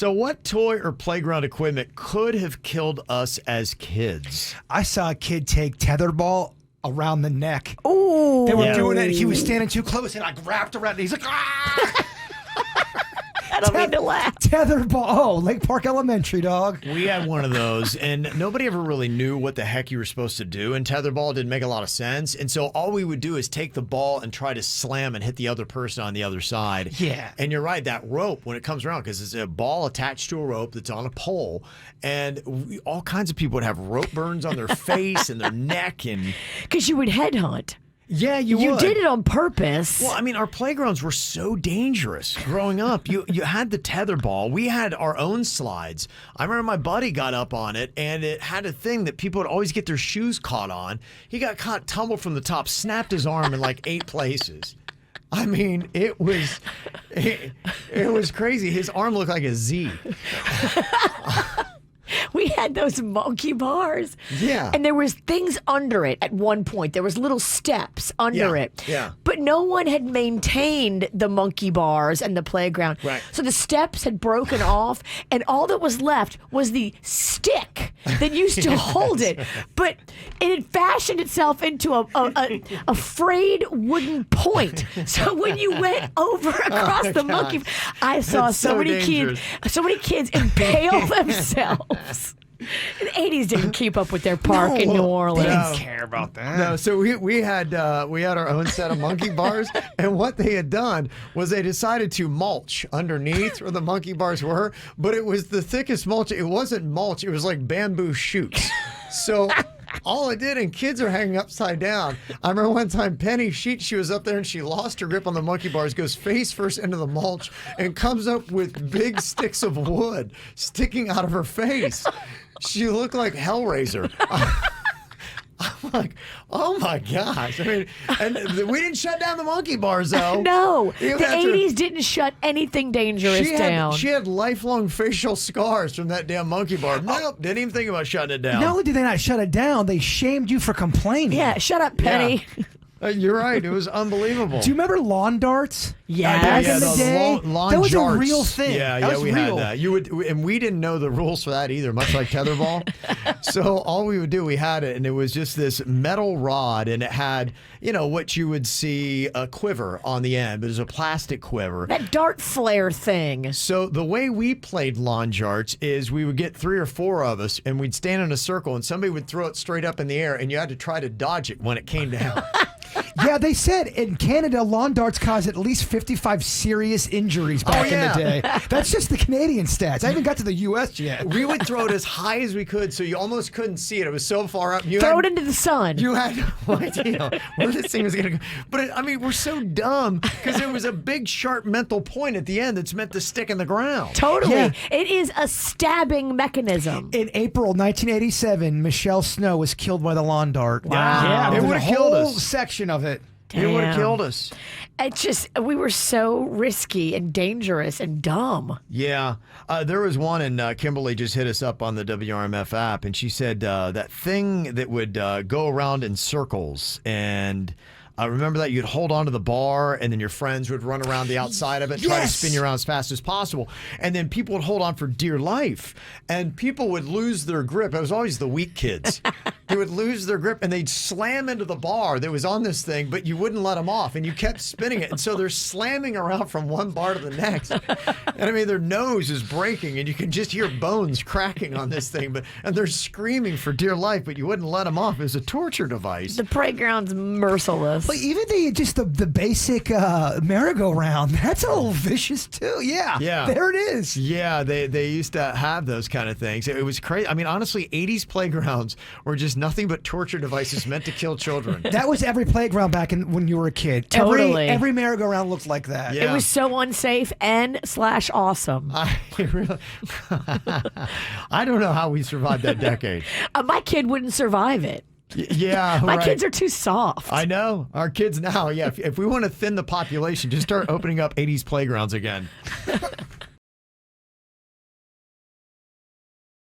So what toy or playground equipment could have killed us as kids? I saw a kid take tetherball around the neck. Ooh. They were doing it. He was standing too close and like wrapped around. And he's like, ah! I don't mean to laugh. Tetherball. Oh, Lake Park Elementary, dog. We had one of those, and nobody ever really knew what the heck you were supposed to do. And tetherball didn't make a lot of sense. And so all we would do is take the ball and try to slam and hit the other person on the other side. Yeah. And you're right, that rope, when it comes around, because it's a ball attached to a rope that's on a pole, and all kinds of people would have rope burns on their face and their neck. And Because you would headhunt. yeah, you would. did it on purpose. Well, I mean, our playgrounds were so dangerous growing up. You had the tetherball. We had our own slides. I remember my buddy got up on it, and it had a thing that people would always get their shoes caught on. He got caught, tumbled from the top, snapped his arm in like 8 places. I mean, it was crazy. His arm looked like a Z. We had those monkey bars. Yeah. And there was things under it at one point. There was little steps under Yeah, it. yeah. But no one had maintained the monkey bars and the playground. Right. So the steps had broken off, and all that was left was the stick that used to hold it. But it had fashioned itself into a frayed wooden point. So when you went over across the monkey, I saw That's so so many kids impale themselves. The 80s didn't keep up with their park in New Orleans. They didn't care about that. No, so we had our own set of monkey bars, and what they had done was they decided to mulch underneath where the monkey bars were, but it was the thickest mulch. It wasn't mulch; it was like bamboo shoots. So all it did, and kids are hanging upside down. I remember one time Penny, she was up there and she lost her grip on the monkey bars, goes face first into the mulch, and comes up with big sticks of wood sticking out of her face. She looked like Hellraiser. I'm like, oh my gosh. I mean, and we didn't shut down the monkey bars, though. No, You the had to- 80s didn't shut anything dangerous down. She had lifelong facial scars from that damn monkey bar. Nope, didn't even think about shutting it down. Not only did they not shut it down, they shamed you for complaining. Yeah, shut up, Penny. You're right. It was unbelievable. Do you remember lawn darts? Yes. Back in the those day, lawn that was jarts. a real thing. Yeah, That was we real. had that. And we didn't know the rules for that either, much like tetherball. So all we would do, we had it, and it was just this metal rod, and it had, what you would see a quiver on the end, but it was a plastic quiver. That dart flare thing. So the way we played lawn jarts is we would get 3 or 4 of us, and we'd stand in a circle, and somebody would throw it straight up in the air, and you had to try to dodge it when it came down. Yeah, they said in Canada, lawn darts caused at least 55 serious injuries back in the day. That's just the Canadian stats. I haven't got to the U.S. yet. We would throw it as high as we could, so you almost couldn't see it. It was so far up. Throw it into the sun. You had no idea where this thing was going to go. But, we're so dumb because there was a big, sharp mental point at the end that's meant to stick in the ground. Totally. Yeah. It is a stabbing mechanism. In April 1987, Michelle Snow was killed by the lawn dart. Wow. Yeah, It there's would've a killed whole us. section of it. It would have Damn. killed us. We were so risky and dangerous and dumb. Yeah. There was one, and Kimberly just hit us up on the WRMF app, and she said that thing that would go around in circles, and remember that you'd hold onto the bar, and then your friends would run around the outside of it, try to Yes. spin you around as fast as possible, and then people would hold on for dear life, and people would lose their grip. It was always the weak kids. They would lose their grip, and they'd slam into the bar that was on this thing, but you wouldn't let them off, and you kept spinning it, and so they're slamming around from one bar to the next, and their nose is breaking, and you can just hear bones cracking on this thing, and they're screaming for dear life, but you wouldn't let them off. It was a torture device. The playground's merciless. But even the basic merry-go-round, that's a little vicious too. Yeah. Yeah. There it is. Yeah, they used to have those kind of things. It was crazy. Honestly, 80s playgrounds were just nothing but torture devices meant to kill children. That was every playground back when you were a kid. Totally. Every merry-go-round looked like that. Yeah. It was so unsafe and / awesome. I don't know how we survived that decade. My kid wouldn't survive it. Yeah, My right. kids are too soft. I know. Our kids now, if we want to thin the population, just start opening up 80s playgrounds again.